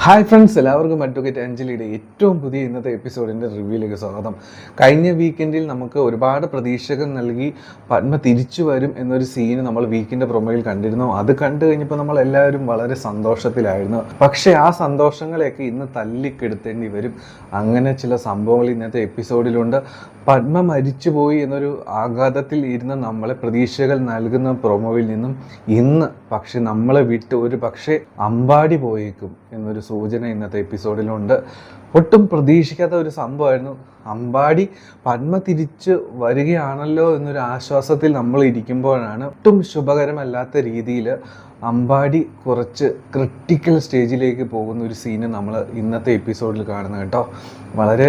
Hi friends, എല്ലാവർക്കും advocate അഞ്ജലിയുടെ ഏറ്റവും പുതിയ ഇന്നത്തെ എപ്പിസോഡിൻ്റെ റിവ്യൂയിലേക്ക് സ്വാഗതം. കഴിഞ്ഞ വീക്കെൻഡിൽ നമുക്ക് ഒരുപാട് പ്രതീക്ഷകൾ നൽകി പത്മ തിരിച്ചു വരും എന്നൊരു സീന് നമ്മൾ വീക്കിൻ്റെ പ്രൊമോയിൽ കണ്ടിരുന്നു. അത് കണ്ടു കഴിഞ്ഞപ്പോൾ നമ്മൾ എല്ലാവരും വളരെ സന്തോഷത്തിലായിരുന്നു. പക്ഷേ ആ സന്തോഷങ്ങളെയൊക്കെ ഇന്ന് തല്ലിക്കെടുത്തേണ്ടി വരും. അങ്ങനെ ചില സംഭവങ്ങൾ ഇന്നത്തെ എപ്പിസോഡിലുണ്ട്. പത്മ മരിച്ചുപോയി എന്നൊരു ആഘാതത്തിൽ ഇരുന്ന് നമ്മളെ പ്രതീക്ഷകൾ നൽകുന്ന പ്രൊമോയിൽ നിന്നും ഇന്ന് പക്ഷെ നമ്മളെ വിട്ട് ഒരു പക്ഷേ അമ്പാടി പോയേക്കും എന്നൊരു സൂചന ഇന്നത്തെ എപ്പിസോഡിലുണ്ട്. ഒട്ടും പ്രതീക്ഷിക്കാത്ത ഒരു സംഭവമായിരുന്നു. അമ്പാടി പത്മ തിരിച്ച് വരികയാണല്ലോ എന്നൊരു ആശ്വാസത്തിൽ നമ്മൾ ഇരിക്കുമ്പോഴാണ് ഒട്ടും ശുഭകരമല്ലാത്ത രീതിയിൽ അമ്പാടി കുറച്ച് ക്രിട്ടിക്കൽ സ്റ്റേജിലേക്ക് പോകുന്ന ഒരു സീന് നമ്മൾ ഇന്നത്തെ എപ്പിസോഡിൽ കാണുന്നത് കേട്ടോ. വളരെ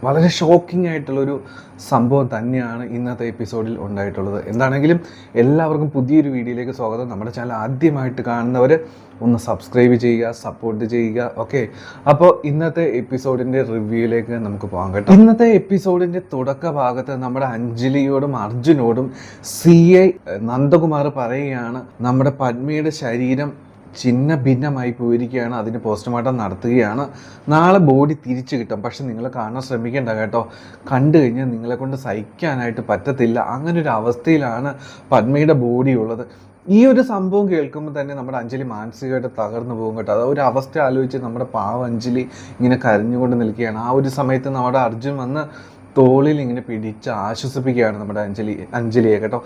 വളരെ ഷോക്കിംഗ് ആയിട്ടുള്ളൊരു സംഭവം തന്നെയാണ് ഇന്നത്തെ എപ്പിസോഡിൽ ഉണ്ടായിട്ടുള്ളത്. എന്താണെങ്കിലും എല്ലാവർക്കും പുതിയൊരു വീഡിയോയിലേക്ക് സ്വാഗതം. നമ്മുടെ ചാനൽ ആദ്യമായിട്ട് കാണുന്നവർ ഒന്ന് സബ്സ്ക്രൈബ് ചെയ്യുക, സപ്പോർട്ട് ചെയ്യുക. ഓക്കെ, അപ്പോൾ ഇന്നത്തെ എപ്പിസോഡിൻ്റെ റിവ്യൂയിലേക്ക് നമുക്ക് പോകാം കേട്ടോ. ഇന്നത്തെ എപ്പിസോഡിൻ്റെ തുടക്ക ഭാഗത്ത് നമ്മുടെ അഞ്ജലിയോടും അർജുനോടും CI നന്ദകുമാർ പറയുകയാണ് നമ്മുടെ പത്മയുടെ ശരീരം ചിന്ന ഭിന്നമായി പോയിരിക്കുകയാണ്, അതിന് പോസ്റ്റ്മോർട്ടം നടത്തുകയാണ്, നാളെ ബോഡി തിരിച്ചു കിട്ടും, പക്ഷെ നിങ്ങൾ കാണാൻ ശ്രമിക്കേണ്ട കേട്ടോ, കണ്ടു കഴിഞ്ഞാൽ നിങ്ങളെ കൊണ്ട് സഹിക്കാനായിട്ട് പറ്റത്തില്ല. അങ്ങനെ ഒരു അവസ്ഥയിലാണ് പത്മയുടെ ബോഡി ഉള്ളത്. ഈ ഒരു സംഭവം കേൾക്കുമ്പോൾ തന്നെ നമ്മുടെ അഞ്ജലി മാനസികമായിട്ട് തകർന്നു പോകും കേട്ടോ. അത് ഒരു അവസ്ഥ ആലോചിച്ച് നമ്മുടെ പാവ അഞ്ജലി ഇങ്ങനെ കരഞ്ഞുകൊണ്ട് നിൽക്കുകയാണ്. ആ ഒരു സമയത്ത് നമ്മുടെ അർജുൻ വന്ന് തോളിൽ ഇങ്ങനെ പിടിച്ച് ആശ്വസിപ്പിക്കുകയാണ് നമ്മുടെ അഞ്ജലിയെ കേട്ടോ.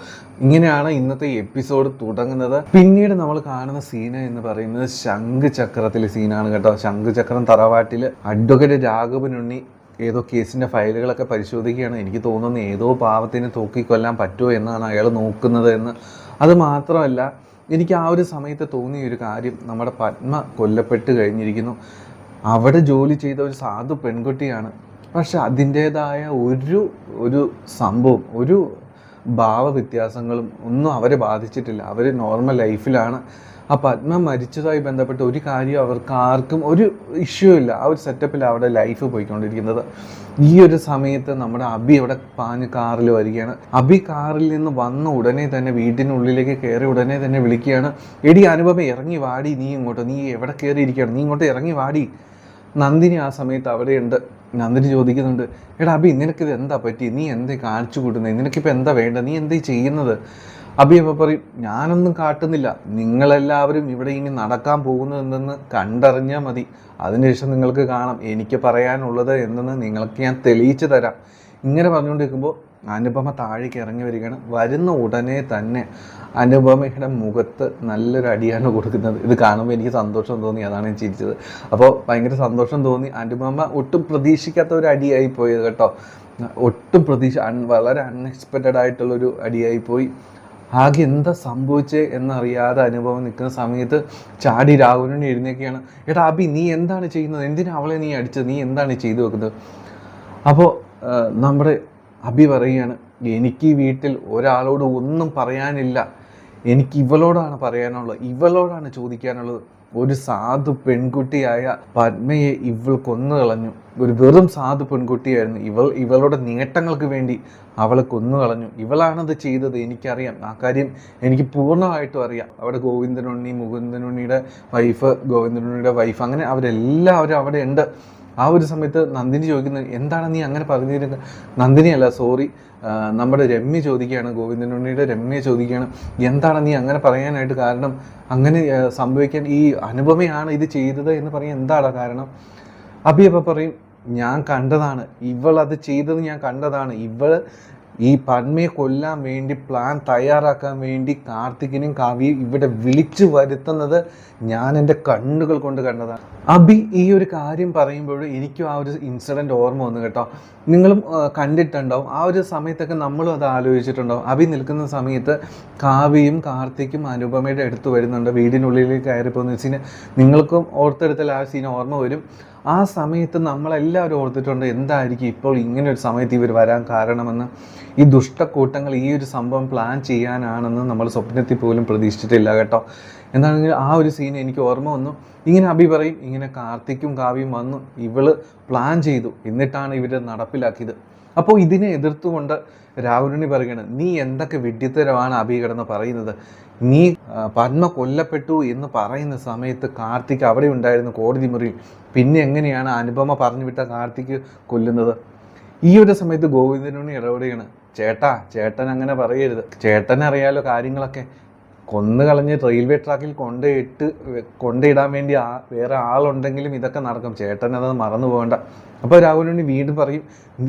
ഇങ്ങനെയാണ് ഇന്നത്തെ എപ്പിസോഡ് തുടങ്ങുന്നത്. പിന്നീട് നമ്മൾ കാണുന്ന സീന എന്ന് പറയുന്നത് ശംഖുചക്രത്തിലെ സീനാണ് കേട്ടോ. ശംഖുചക്രം തറവാട്ടിൽ അഡ്വക്കേറ്റ് രാഘവനുണ്ണി ഏതോ കേസിൻ്റെ ഫയലുകളൊക്കെ പരിശോധിക്കുകയാണ്. എനിക്ക് തോന്നുന്നു ഏതോ പാവത്തിന് തൂക്കിക്കൊല്ലാൻ പറ്റുമോ എന്നാണ് അയാൾ നോക്കുന്നത് എന്ന്. അത് മാത്രമല്ല, എനിക്ക് ആ ഒരു സമയത്ത് തോന്നിയ ഒരു കാര്യം, നമ്മുടെ പത്മ കൊല്ലപ്പെട്ട് കഴിഞ്ഞിരിക്കുന്നു. അവിടെ ജോലി ചെയ്ത ഒരു സാധു പെൺകുട്ടിയാണ്. പക്ഷെ അതിൻ്റേതായ ഒരു സംഭവം, ഒരു ഭാവവ്യത്യാസങ്ങളും ഒന്നും അവരെ ബാധിച്ചിട്ടില്ല. അവർ നോർമൽ ലൈഫിലാണ്. ആ പത്മ മരിച്ചതായി ബന്ധപ്പെട്ട് ഒരു കാര്യം അവർക്ക് ആർക്കും ഒരു ഇഷ്യൂ ഇല്ല. ആ ഒരു സെറ്റപ്പിൽ അവിടെ ലൈഫ് പോയിക്കൊണ്ടിരിക്കുന്നത്. ഈ ഒരു സമയത്ത് നമ്മുടെ അബി അവിടെ പാഞ്ഞ് കാറിൽ വരികയാണ്. അബി കാറിൽ നിന്ന് വന്ന ഉടനെ തന്നെ വീട്ടിനുള്ളിലേക്ക് കയറി ഉടനെ തന്നെ വിളിക്കുകയാണ്, എടി അനുപമ ഇറങ്ങി വാടി, നീ ഇങ്ങോട്ട്, നീ എവിടെ കയറിയിരിക്കുകയാണ്, നീ ഇങ്ങോട്ട് ഇറങ്ങി വാടി. നന്ദിനി ആ സമയത്ത് അവിടെയുണ്ട്. നന്ദിനി ചോദിക്കുന്നുണ്ട്, എടാ അബി നിനക്കിത് എന്താ പറ്റി, നീ എന്തേ കാണിച്ചു കൂട്ടുന്നത്, നിനക്കിപ്പോൾ എന്താ വേണ്ടത്, നീ എന്തേ ചെയ്യുന്നത്? അബി അപ്പോൾ പറയും, ഞാനൊന്നും കാട്ടുന്നില്ല, നിങ്ങളെല്ലാവരും ഇവിടെ ഇനി നടക്കാൻ പോകുന്നത് എന്തെന്ന് കണ്ടറിഞ്ഞാൽ മതി, അതിനുശേഷം നിങ്ങൾക്ക് കാണാം എനിക്ക് പറയാനുള്ളത് എന്തെന്ന് നിങ്ങൾക്ക് ഞാൻ തെളിയിച്ചു തരാം. ഇങ്ങനെ പറഞ്ഞുകൊണ്ടിരിക്കുമ്പോൾ അനുപമ താഴേക്ക് ഇറങ്ങി വരികയാണ്. വരുന്ന ഉടനെ തന്നെ അനുപമയുടെ മുഖത്ത് നല്ലൊരു അടിയാണ് കൊടുക്കുന്നത്. ഇത് കാണുമ്പോൾ എനിക്ക് സന്തോഷം തോന്നി, അതാണ് ഞാൻ ചിരിച്ചത്. അപ്പോൾ ഭയങ്കര സന്തോഷം തോന്നി. അനുപമ ഒട്ടും പ്രതീക്ഷിക്കാത്ത ഒരു അടിയായി പോയത് കേട്ടോ. ഒട്ടും വളരെ അൺഎക്സ്പെക്റ്റഡ് ആയിട്ടുള്ളൊരു അടിയായിപ്പോയി. ആകെ എന്താ സംഭവിച്ചേ എന്നറിയാതെ അനുഭവം നിൽക്കുന്ന സമയത്ത് ചാടി രാഘവനെ എഴുന്നേക്കുകയാണ്. എടാ അബി, നീ എന്താണ് ചെയ്യുന്നത്, എന്തിനാ അവളെ നീ അടിച്ചത്, നീ എന്താണ് ചെയ്തു വെക്കുന്നത്? അപ്പോൾ നമ്മുടെ അബി പറയുകയാണ്, എനിക്ക് ഈ വീട്ടിൽ ഒരാളോട് ഒന്നും പറയാനില്ല, എനിക്ക് ഇവളോടാണ് പറയാനുള്ളത്, ഇവളോടാണ് ചോദിക്കാനുള്ളത്. ഒരു സാധു പെൺകുട്ടിയായ പത്മയെ ഇവൾ കൊന്നു കളഞ്ഞു. ഒരു വെറും സാധു പെൺകുട്ടിയായിരുന്നു ഇവളുടെ നേട്ടങ്ങൾക്ക് വേണ്ടി അവളെ കൊന്നു കളഞ്ഞു. ഇവളാണത് ചെയ്തത്, എനിക്കറിയാം, ആ കാര്യം എനിക്ക് പൂർണ്ണമായിട്ടും അറിയാം. അവിടെ ഗോവിന്ദനുണ്ണി, മുകുന്ദനുണ്ണിയുടെ വൈഫ് അങ്ങനെ അവരെല്ലാവരും അവിടെ ഉണ്ട്. ആ ഒരു സമയത്ത് നന്ദിനി ചോദിക്കുന്നത്, എന്താണ് നീ അങ്ങനെ പറഞ്ഞിരുന്നത്? നന്ദിനിയല്ല, സോറി, നമ്മുടെ രമ്യ ചോദിക്കുകയാണ്, ഗോവിന്ദനുണ്ണിയുടെ രമ്യ ചോദിക്കുകയാണ്, എന്താണ് നീ അങ്ങനെ പറയാനായിട്ട് കാരണം, അങ്ങനെ സംഭവിക്കാൻ ഈ അനുപമയാണ് ഇത് ചെയ്തത് എന്ന് പറയാൻ എന്താണ് കാരണം? അബി അപ്പം പറയും, ഞാൻ കണ്ടതാണ്, ഇവൾ അത് ചെയ്തത് ഞാൻ കണ്ടതാണ്. ഇവൾ ഈ പത്മയെ കൊല്ലാൻ വേണ്ടി പ്ലാൻ തയ്യാറാക്കാൻ വേണ്ടി കാർത്തികിനും കാവ്യയും ഇവിടെ വിളിച്ചു വരുത്തുന്നത് ഞാൻ എൻ്റെ കണ്ണുകൾ കൊണ്ട് കണ്ടതാണ്. അബി ഈ ഒരു കാര്യം പറയുമ്പോൾ എനിക്കും ആ ഒരു ഇൻസിഡൻറ്റ് ഓർമ്മ വന്നു കേട്ടോ. നിങ്ങളും കണ്ടിട്ടുണ്ടാവും. ആ ഒരു സമയത്തൊക്കെ നമ്മളും അത് ആലോചിച്ചിട്ടുണ്ടാവും. അബി നിൽക്കുന്ന സമയത്ത് കാവ്യയും കാർത്തിക്കും അനുപമയുടെ അടുത്ത് വരുന്നുണ്ട്. വീടിനുള്ളിലേക്ക് കയറി പോകുന്ന സീന് നിങ്ങൾക്കും ഓർത്തെടുത്താൽ ആ സീൻ ഓർമ്മ വരും. ആ സമയത്ത് നമ്മളെല്ലാവരും ഓർത്തിട്ടുണ്ട്, എന്തായിരിക്കും ഇപ്പോൾ ഇങ്ങനെ ഒരു സമയത്ത് ഇവർ വരാൻ കാരണമെന്ന്. ഈ ദുഷ്ടക്കൂട്ടങ്ങൾ ഈ ഒരു സംഭവം പ്ലാൻ ചെയ്യാനാണെന്ന് നമ്മൾ സ്വപ്നത്തിൽ പോലും പ്രതീക്ഷിച്ചിട്ടില്ല കേട്ടോ. എന്താണെങ്കിൽ ആ ഒരു സീൻ എനിക്ക് ഓർമ്മ വന്നു. ഇങ്ങനെ അബി പറയും, ഇങ്ങനെ കാർത്തിക്കും കാവ്യയും വന്നു, ഇവള് പ്ലാൻ ചെയ്തു, എന്നിട്ടാണ് ഇവർ നടപ്പിലാക്കിയത്. അപ്പോൾ ഇതിനെ എതിർത്തുകൊണ്ട് രാഹുലിനെ പറയുകയാണ്, നീ എന്തൊക്കെ വിഡ്ഢിത്തരമാണ് അബി കിടന്ന് പറയുന്നത്, നീ പത്മ കൊല്ലപ്പെട്ടു എന്ന് പറയുന്ന സമയത്ത് കാർത്തിക് അവിടെ ഉണ്ടായിരുന്നു കോടതി മുറിയിൽ. പിന്നെ എങ്ങനെയാണ് അനുപമ പറഞ്ഞു വിട്ട കാർത്തിക് കൊല്ലുന്നത്? ഈ ഒരു സമയത്ത് ഗോവിന്ദനുണ്ണി ഇടപെടുകയാണ്. ചേട്ടൻ അങ്ങനെ പറയരുത്, ചേട്ടനറിയാലോ കാര്യങ്ങളൊക്കെ. കൊന്നു കളഞ്ഞ് റെയിൽവേ ട്രാക്കിൽ കൊണ്ടിടാൻ വേണ്ടി വേറെ ആളുണ്ടെങ്കിലും ഇതൊക്കെ നടക്കും, ചേട്ടൻ അത് മറന്നു പോകണ്ട. അപ്പോൾ രാഘവനുണ്ണി വീണ്ടും പറയും,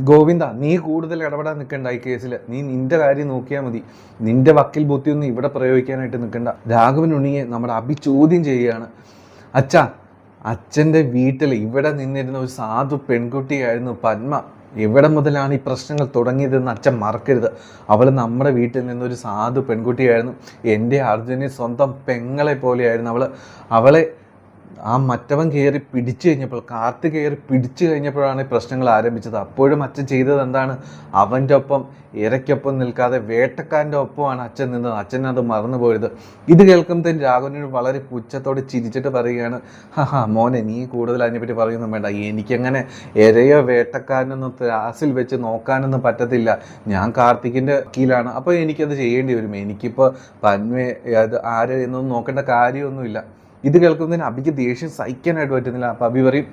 ഗോവിന്ദ നീ കൂടുതൽ ഇടപെടാൻ നിൽക്കണ്ട ഈ കേസിൽ, നീ നിന്റെ കാര്യം നോക്കിയാൽ മതി, നിന്റെ വക്കീൽ ബുദ്ധിയൊന്നും ഇവിടെ പ്രയോഗിക്കാനായിട്ട് നിൽക്കണ്ട. രാഘവനുണ്ണിയെ നമ്മുടെ അഭി ചോദ്യം ചെയ്യുകയാണ്. അച്ഛൻ്റെ വീട്ടിൽ ഇവിടെ നിന്നിരുന്ന ഒരു സാധു പെൺകുട്ടിയായിരുന്നു പത്മ. എവിടെ മുതലാണ് ഈ പ്രശ്നങ്ങൾ തുടങ്ങിയതെന്ന് അച്ഛൻ മറക്കരുത്. അവൾ നമ്മുടെ വീട്ടിൽ നിന്നൊരു സാധു പെൺകുട്ടിയായിരുന്നു. എൻ്റെ അർജുനെ സ്വന്തം പെങ്ങളെ പോലെയായിരുന്നു അവളെ ആ മറ്റവൻ കയറി പിടിച്ചു കഴിഞ്ഞപ്പോൾ, കാർത്തിക് കയറി പിടിച്ചു കഴിഞ്ഞപ്പോഴാണ് ഈ പ്രശ്നങ്ങൾ ആരംഭിച്ചത്. അപ്പോഴും അച്ഛൻ ചെയ്തത് എന്താണ്? അവൻ്റെ ഒപ്പം ഇരയ്ക്കൊപ്പം നിൽക്കാതെ വേട്ടക്കാരൻ്റെ ഒപ്പമാണ് അച്ഛൻ നിന്നത്. അച്ഛൻ അത് മറന്നു പോയത്. ഇത് കേൾക്കുമ്പോഴത്തേന് രാഘവനോട് വളരെ പുച്ഛത്തോടെ ചിരിച്ചിട്ട് പറയുകയാണ്, മോനെ നീ കൂടുതൽ അതിനെപ്പറ്റി പറയുന്നു വേണ്ട, എനിക്കങ്ങനെ ഇരയോ വേട്ടക്കാരനൊന്നും ത്രാസിൽ വെച്ച് നോക്കാനൊന്നും പറ്റത്തില്ല. ഞാൻ കാർത്തികിൻ്റെ വക്കീലാണ്, അപ്പോൾ എനിക്കത് ചെയ്യേണ്ടി വരും. എനിക്കിപ്പോൾ പന്മ അത് ആര് എന്നൊന്നും നോക്കേണ്ട കാര്യമൊന്നുമില്ല. ഇത് കേൾക്കുന്നതിന് അഭിക്ക് ദേഷ്യം സഹിക്കാനായിട്ട് പറ്റുന്നില്ല. അപ്പം അഭി പറയും,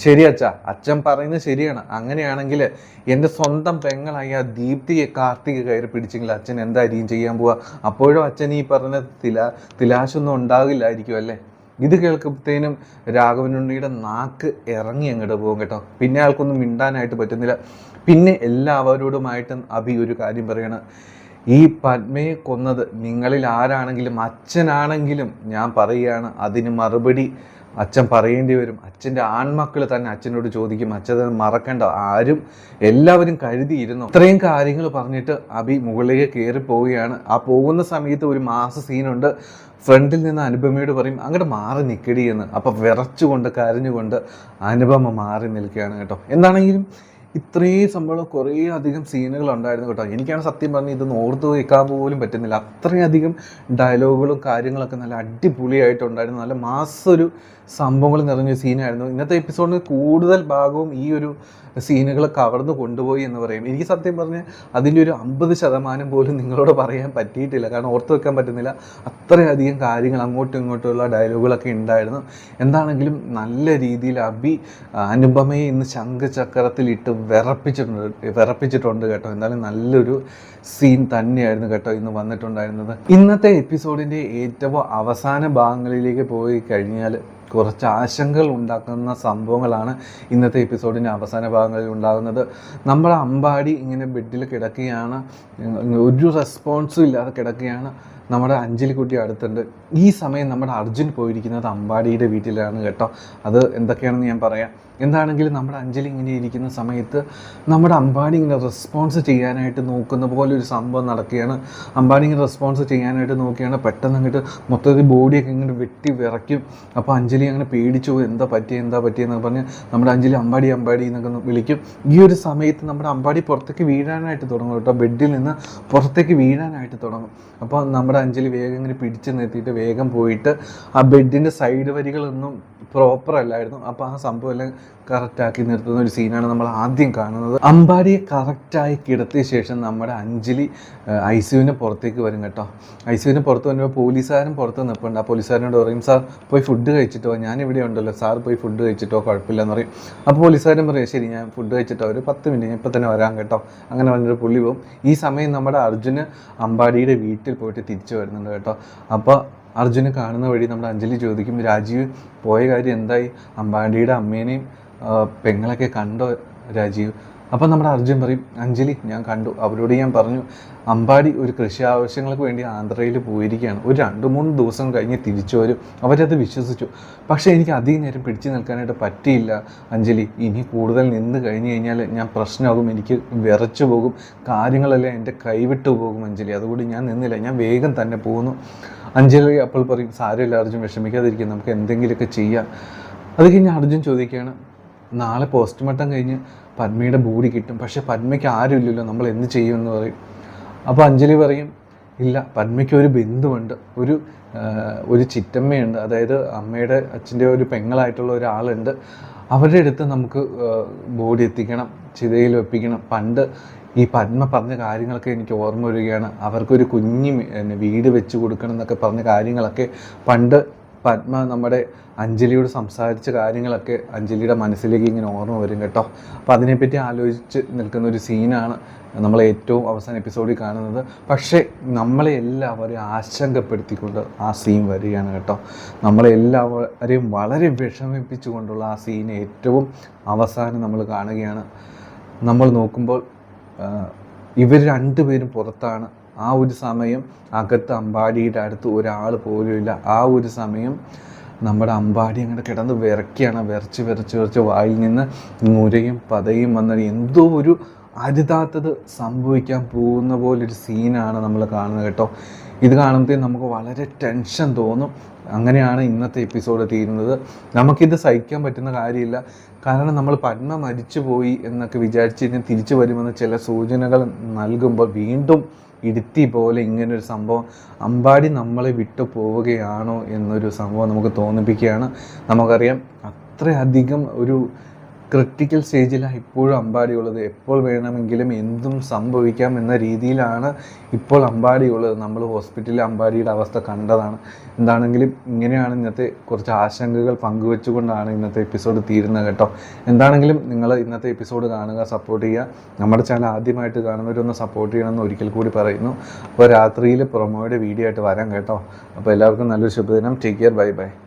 ശരി അച്ഛൻ പറയുന്നത് ശരിയാണ്. അങ്ങനെയാണെങ്കിൽ എൻ്റെ സ്വന്തം പെങ്ങളായ ദീപ്തിയെ കാർത്തിക് കയറി പിടിച്ചെങ്കിൽ അച്ഛൻ എന്തായിരിക്കും ചെയ്യാൻ പോവുക? അപ്പോഴും അച്ഛൻ ഈ പറഞ്ഞ തിലാശൊന്നും ഉണ്ടാകില്ലായിരിക്കും അല്ലേ? ഇത് കേൾക്കുമ്പോഴത്തേനും രാഘവനുണ്ണിയുടെ നാക്ക് ഇറങ്ങി അങ്ങോട്ട് പോകും കേട്ടോ. പിന്നെ ആൾക്കൊന്നും മിണ്ടാനായിട്ട് പറ്റുന്നില്ല. പിന്നെ എല്ലാവരോടുമായിട്ടും അഭി ഒരു കാര്യം പറയണം, ഈ പത്മയെ കൊന്നത് നിങ്ങളിൽ ആരാണെങ്കിലും അച്ഛനാണെങ്കിലും ഞാൻ പറയുകയാണ്, അതിന് മറുപടി അച്ഛൻ പറയേണ്ടി വരും. അച്ഛൻ്റെ ആൺമക്കൾ തന്നെ അച്ഛനോട് ചോദിക്കും. അച്ഛൻ മറക്കണ്ട, എല്ലാവരും കരുതിയിരുന്നു. ഇത്രയും കാര്യങ്ങൾ പറഞ്ഞിട്ട് അഭി മുകളിലേക്ക് കയറി പോവുകയാണ്. ആ പോകുന്ന സമയത്ത് ഒരു മാസ സീനുണ്ട്. ഫ്രണ്ടിൽ നിന്ന് അനുപമയോട് പറയും, അങ്ങോട്ട് മാറി നിൽക്കടി എന്ന്. അപ്പം വിറച്ചുകൊണ്ട് കരഞ്ഞുകൊണ്ട് അനുപമ മാറി നിൽക്കുകയാണ് കേട്ടോ. എന്താണെങ്കിലും ഇത്രയും സംഭവം കുറേ അധികം സീനുകൾ ഉണ്ടായിരുന്നു കേട്ടോ. എനിക്കാണ് സത്യം പറഞ്ഞ് ഇതൊന്നും ഓർത്ത് വയ്ക്കാൻ പോലും പറ്റുന്നില്ല. അത്രയധികം ഡയലോഗുകളും കാര്യങ്ങളൊക്കെ നല്ല അടിപൊളിയായിട്ടുണ്ടായിരുന്നു. നല്ല മാസൊരു സംഭവങ്ങൾ നിറഞ്ഞ സീനായിരുന്നു. ഇന്നത്തെ എപ്പിസോഡിന് കൂടുതൽ ഭാഗവും ഈ ഒരു സീനുകൾ കവർന്ന് കൊണ്ടുപോയി എന്ന് പറയും. എനിക്ക് സത്യം പറഞ്ഞാൽ അതിൻ്റെ ഒരു 50% പോലും നിങ്ങളോട് പറയാൻ പറ്റിയിട്ടില്ല. കാരണം ഓർത്ത് വെക്കാൻ പറ്റുന്നില്ല. അത്രയധികം കാര്യങ്ങൾ അങ്ങോട്ടും ഇങ്ങോട്ടുമുള്ള ഡയലോഗുകളൊക്കെ ഉണ്ടായിരുന്നു. എന്താണെങ്കിലും നല്ല രീതിയിൽ അഭി അനുപമയെ ഇന്ന് ശംഖചക്രത്തിലിട്ട് വിറപ്പിച്ചിട്ടുണ്ട് കേട്ടോ. എന്തായാലും നല്ലൊരു സീൻ തന്നെയായിരുന്നു കേട്ടോ ഇന്ന് വന്നിട്ടുണ്ടായിരുന്നത്. ഇന്നത്തെ എപ്പിസോഡിൻ്റെ ഏറ്റവും അവസാന ഭാഗങ്ങളിലേക്ക് പോയി കഴിഞ്ഞാൽ കുറച്ച് ആശങ്കകൾ ഉണ്ടാക്കുന്ന സംഭവങ്ങളാണ് ഇന്നത്തെ എപ്പിസോഡിൻ്റെ അവസാന ഭാഗങ്ങളിൽ ഉണ്ടാകുന്നത്. നമ്മുടെ അമ്പാടി ഇങ്ങനെ ബെഡിൽ കിടക്കുകയാണ്, ഒരു റെസ്പോൺസും ഇല്ലാതെ കിടക്കുകയാണ്. നമ്മുടെ അഞ്ജലിക്കുട്ടി അടുത്തുണ്ട്. ഈ സമയം നമ്മുടെ അർജുൻ പോയിരിക്കുന്നത് അമ്പാടിയുടെ വീട്ടിലാണ് കേട്ടോ. അത് എന്തൊക്കെയാണെന്ന് ഞാൻ പറയാം. എന്താണെങ്കിലും നമ്മുടെ അഞ്ജലി ഇങ്ങനെ ഇരിക്കുന്ന സമയത്ത് നമ്മുടെ അമ്പാടി ഇങ്ങനെ റെസ്പോൺസ് ചെയ്യാനായിട്ട് നോക്കുന്ന പോലെ ഒരു സംഭവം നടക്കുകയാണ്. അമ്പാടി ഇങ്ങനെ റെസ്പോൺസ് ചെയ്യാനായിട്ട് നോക്കുകയാണ്. പെട്ടെന്ന് അങ്ങോട്ട് മൊത്തത്തിൽ ബോഡിയൊക്കെ ഇങ്ങനെ വെട്ടി വിറയ്ക്കും. അപ്പോൾ അഞ്ജലി അങ്ങനെ പേടിച്ചു, എന്താ പറ്റിയെന്നൊക്കെ പറഞ്ഞ് നമ്മുടെ അഞ്ജലി അമ്പാടി എന്നൊക്കെ വിളിക്കും. ഈ ഒരു സമയത്ത് നമ്മുടെ അമ്പാടി പുറത്തേക്ക് വീഴാനായിട്ട് തുടങ്ങും കേട്ടോ. ബെഡിൽ നിന്ന് പുറത്തേക്ക് വീഴാനായിട്ട് തുടങ്ങും. അപ്പോൾ നമ്മുടെ അഞ്ജലി വേഗം ഇങ്ങനെ പിടിച്ച് നിർത്തിയിട്ട് വേഗം പോയിട്ട് ആ ബെഡിൻ്റെ സൈഡ് വരികളൊന്നും പ്രോപ്പർ അല്ലായിരുന്നു. അപ്പോൾ ആ സംഭവം എല്ലാം കറക്റ്റാക്കി നിർത്തുന്ന ഒരു സീനാണ് നമ്മൾ ആദ്യം കാണുന്നത്. അമ്പാടിയെ കറക്റ്റായി കിടത്തിയ ശേഷം നമ്മുടെ അഞ്ജലി ICUവിന് പുറത്തേക്ക് വരും കേട്ടോ. ICUവിന് പുറത്ത് വരുമ്പോൾ പോലീസുകാരൻ പുറത്ത് നിൽപ്പുണ്ട്. ആ പോലീസുകാരനോട് പറയും, സാർ പോയി ഫുഡ് കഴിച്ചിട്ടോ, ഞാനിവിടെ ഉണ്ടല്ലോ, സാർ പോയി ഫുഡ് കഴിച്ചിട്ടോ, കുഴപ്പമില്ലെന്ന് പറയും. അപ്പോൾ പോലീസുകാരൻ പറയും, ശരി ഞാൻ ഫുഡ് കഴിച്ചിട്ടോ, ഒരു 10 മിനിറ്റ് ഞാൻ ഇപ്പം തന്നെ വരാം കേട്ടോ. അങ്ങനെ വന്നിട്ട് പുള്ളി പോകും. ഈ സമയം നമ്മുടെ അർജുന് അമ്പാടിയുടെ വീട്ടിൽ പോയിട്ട് തിരിച്ചു വരുന്നുണ്ട് കേട്ടോ. അപ്പോൾ അർജുനെ കാണുന്ന വഴി നമ്മുടെ അഞ്ജലി ചോദിക്കും, രാജീവ് പോയ കാര്യം എന്തായി? അമ്പാടിയുടെ അമ്മേനെയും പെങ്ങളൊക്കെ കണ്ടോ രാജീവ്? അപ്പം നമ്മുടെ അർജുൻ പറയും, അഞ്ജലി ഞാൻ കണ്ടു, അവരോട് ഞാൻ പറഞ്ഞു അമ്പാടി ഒരു കൃഷി ആവശ്യങ്ങൾക്ക് വേണ്ടി ആന്ധ്രയിൽ പോയിരിക്കുകയാണ്, ഒരു 2-3 ദിവസം കഴിഞ്ഞ് തിരിച്ചു വരും. അവരത് വിശ്വസിച്ചു. പക്ഷേ എനിക്ക് അധികം നേരം പിടിച്ചു നിൽക്കാനായിട്ട് പറ്റിയില്ല അഞ്ജലി. ഇനി കൂടുതൽ നിന്ന് കഴിഞ്ഞ് കഴിഞ്ഞാൽ ഞാൻ പ്രശ്നമാകും, എനിക്ക് വിറച്ചു പോകും, കാര്യങ്ങളെല്ലാം എൻ്റെ കൈവിട്ടു പോകും അഞ്ജലി. അതുകൊണ്ട് ഞാൻ നിന്നില്ല, ഞാൻ വേഗം തന്നെ പോകുന്നു. അഞ്ജലി അപ്പോൾ പറയും, സാരമില്ല അർജുൻ, വിഷമിക്കാതിരിക്കും, നമുക്ക് എന്തെങ്കിലുമൊക്കെ ചെയ്യാം. അത് കഴിഞ്ഞ് അർജുൻ ചോദിക്കുകയാണ്, നാളെ പോസ്റ്റ്മോർട്ടം കഴിഞ്ഞ് പത്മയുടെ ബോഡി കിട്ടും, പക്ഷേ പത്മയ്ക്ക് ആരുമില്ലല്ലോ, നമ്മൾ എന്ത് ചെയ്യുമെന്ന് പറയും. അപ്പോൾ അഞ്ജലി പറയും, ഇല്ല, പത്മയ്ക്ക് ഒരു ബന്ധുവുണ്ട്, ഒരു ചിറ്റമ്മയുണ്ട്, അതായത് അമ്മയുടെ അച്ഛൻ്റെ ഒരു പെങ്ങളായിട്ടുള്ള ഒരാളുണ്ട്. അവരുടെ അടുത്ത് നമുക്ക് ബോഡി എത്തിക്കണം, ചിതയിൽ വെപ്പിക്കണം. പണ്ട് ഈ പത്മ പറഞ്ഞ കാര്യങ്ങളൊക്കെ എനിക്ക് ഓർമ്മ വരികയാണ്. അവർക്കൊരു കുഞ്ഞ് വീട് വെച്ച് കൊടുക്കണം എന്നൊക്കെ പറഞ്ഞ കാര്യങ്ങളൊക്കെ പണ്ട് പത്മ നമ്മുടെ അഞ്ജലിയോട് സംസാരിച്ച കാര്യങ്ങളൊക്കെ അഞ്ജലിയുടെ മനസ്സിലേക്ക് ഇങ്ങനെ ഓർമ്മ വരും കേട്ടോ. അപ്പോൾ അതിനെപ്പറ്റി ആലോചിച്ച് നിൽക്കുന്ന ഒരു സീനാണ് നമ്മൾ ഏറ്റവും അവസാന എപ്പിസോഡിൽ കാണുന്നത്. പക്ഷേ നമ്മളെ എല്ലാവരെയും ആശങ്കപ്പെടുത്തിക്കൊണ്ട് ആ സീൻ വരികയാണ് കേട്ടോ. നമ്മളെ എല്ലാവരെയും വളരെ വിഷമിപ്പിച്ചുകൊണ്ടുള്ള ആ സീൻ ഏറ്റവും അവസാനം നമ്മൾ കാണുകയാണ്. നമ്മൾ നോക്കുമ്പോൾ ഇവർ രണ്ടുപേരും പുറത്താണ്. ആ ഒരു സമയം അകത്ത് അമ്പാടിയുടെ അടുത്ത് ഒരാൾ പോലുമില്ല. ആ ഒരു സമയം നമ്മുടെ അമ്പാടി അങ്ങനെ കിടന്ന് വിറയ്ക്കുകയാണ്. വിറച്ച് വായിൽ നിന്ന് നുരയും പതയും വന്നത് എന്തോ ഒരു അരുതാത്തത് സംഭവിക്കാൻ പോകുന്ന പോലൊരു സീനാണ് നമ്മൾ കാണുന്നത് കേട്ടോ. ഇത് കാണുമ്പോഴത്തേക്കും നമുക്ക് വളരെ ടെൻഷൻ തോന്നും. അങ്ങനെയാണ് ഇന്നത്തെ എപ്പിസോഡ് തീരുന്നത്. നമുക്കിത് സഹിക്കാൻ പറ്റുന്ന കാര്യമില്ല. കാരണം നമ്മൾ പത്മ മരിച്ചു പോയി എന്നൊക്കെ വിചാരിച്ച് കഴിഞ്ഞാൽ തിരിച്ചു വരുമെന്ന് ചില സൂചനകൾ നൽകുമ്പോൾ വീണ്ടും ഇടുത്തി പോലെ ഇങ്ങനൊരു സംഭവം അമ്പാടി നമ്മളെ വിട്ടു പോവുകയാണോ എന്നൊരു സംഭവം നമുക്ക് തോന്നിപ്പിക്കുകയാണ്. നമുക്കറിയാം അത്രയധികം ഒരു ക്രിട്ടിക്കൽ സ്റ്റേജിലാണ് ഇപ്പോഴും അമ്പാടിയുള്ളത്. എപ്പോൾ വേണമെങ്കിലും എന്തും സംഭവിക്കാം എന്ന രീതിയിലാണ് ഇപ്പോൾ അമ്പാടിയുള്ളത്. നമ്മൾ ഹോസ്പിറ്റലിൽ അമ്പാടിയുടെ അവസ്ഥ കണ്ടതാണ്. എന്താണെങ്കിലും ഇങ്ങനെയാണ് ഇന്നത്തെ കുറച്ച് ആശങ്കകൾ പങ്കുവെച്ചുകൊണ്ടാണ് ഇന്നത്തെ എപ്പിസോഡ് തീരുന്നത് കേട്ടോ. എന്താണെങ്കിലും നിങ്ങൾ ഇന്നത്തെ എപ്പിസോഡ് കാണുക, സപ്പോർട്ട് ചെയ്യുക. നമ്മുടെ ചാനൽ ആദ്യമായിട്ട് കാണുന്നവരൊന്ന് സപ്പോർട്ട് ചെയ്യണമെന്ന് ഒരിക്കൽ കൂടി പറയുന്നു. അപ്പോൾ രാത്രിയിൽ പ്രൊമോയുടെ വീഡിയോ ആയിട്ട് വരാം കേട്ടോ. അപ്പോൾ എല്ലാവർക്കും നല്ലൊരു ശുഭദിനം. Take care. Bye bye.